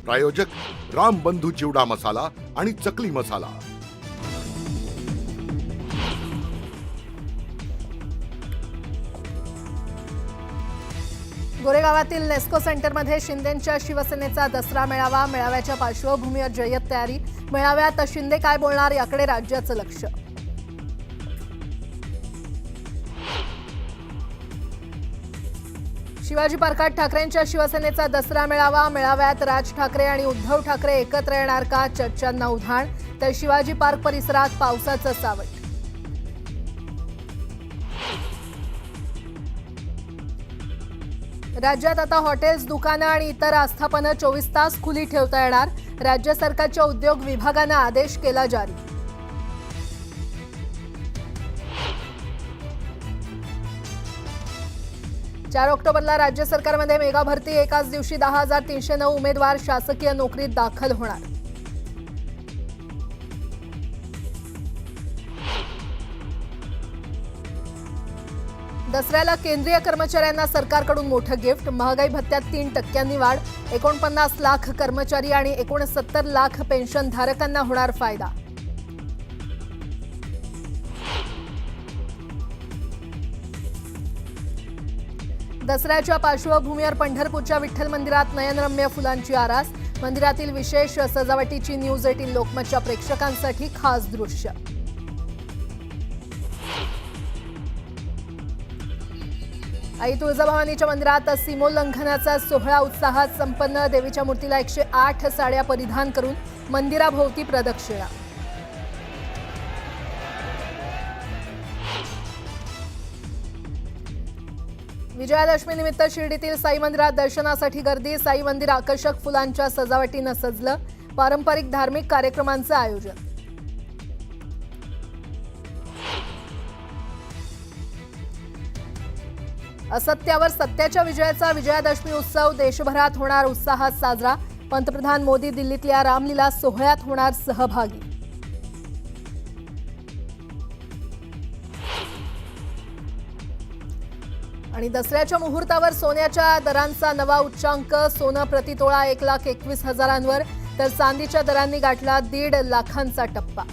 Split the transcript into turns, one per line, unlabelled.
प्रायोजक राम बंधू चिवडा मसाला आणि चकली मसाला।
गोरेगावातील नेस्को सेंटरमध्ये शिंदेंच्या शिवसेनेचा दसरा मेळावा। मेळाव्याच्या पार्श्वभूमीवर जय्यत तयारी। मेळाव्यात शिंदे काय बोलणार याकडे राज्याचं लक्ष। शिवाजी पार्कात ठाकरेंच्या शिवसेनेचा दसरा मेळावा। मेळाव्यात राज ठाकरे आणि उद्धव ठाकरे एकत्र येणार का, चर्चांना उधाण। तर शिवाजी पार्क परिसरात पावसाचं सावट। राज्यात आता हॉटेल्स, दुकानं आणि इतर आस्थापनं 24 तास खुली ठेवता येणार। राज्य सरकारच्या उद्योग विभागानं आदेश केला जारी। चार ऑक्टोबरला राज्य सरकारमध्ये मेगा भरती। एकाच दिवशी 10,309 उमेदवार शासकीय नोकरीत दाखल होणार। दसऱ्याला केंद्रीय कर्मचाऱ्यांना सरकारकडून मोठं गिफ्ट। महागाई भत्त्यात 3% वाढ। 49 लाख कर्मचारी आणि 69 लाख पेन्शनधारकांना होणार फायदा। दसऱ्याच्या पार्श्वभूमीवर पंढरपूरच्या विठ्ठल मंदिरात नयनरम्य फुलांची आरास। मंदिरातील विशेष सजावटीची न्यूज 18 लोकमतच्या प्रेक्षकांसाठी खास दृश्य। आई तुळजाभवानीच्या मंदिरात सीमोल्लंघनाचा सोहळा उत्साहात संपन्न। देवीच्या मूर्तीला 108 साड्या परिधान करून मंदिराभोवती प्रदक्षिणा। विजयादशमी निमित्त शिर्डीतील साई मंदिरात दर्शनासाठी गर्दी। साई मंदिर आकर्षक फुलांच्या सजावटीनं सजलं। पारंपरिक धार्मिक कार्यक्रमांचं आयोजन। असत्यावर सत्याच्या विजयाचा विजयादशमी उत्सव देशभरात होणार उत्साहात साजरा। पंतप्रधान मोदी दिल्लीतल्या रामलीला सोहळ्यात होणार सहभागी। आणि दसऱ्याच्या मुहूर्तावर सोन्याच्या दरांचा नवा उच्चांक। सोनं प्रतितोळा 1,21,000 तर चांदीच्या दरांनी गाठला 1.5 लाखांचा टप्पा।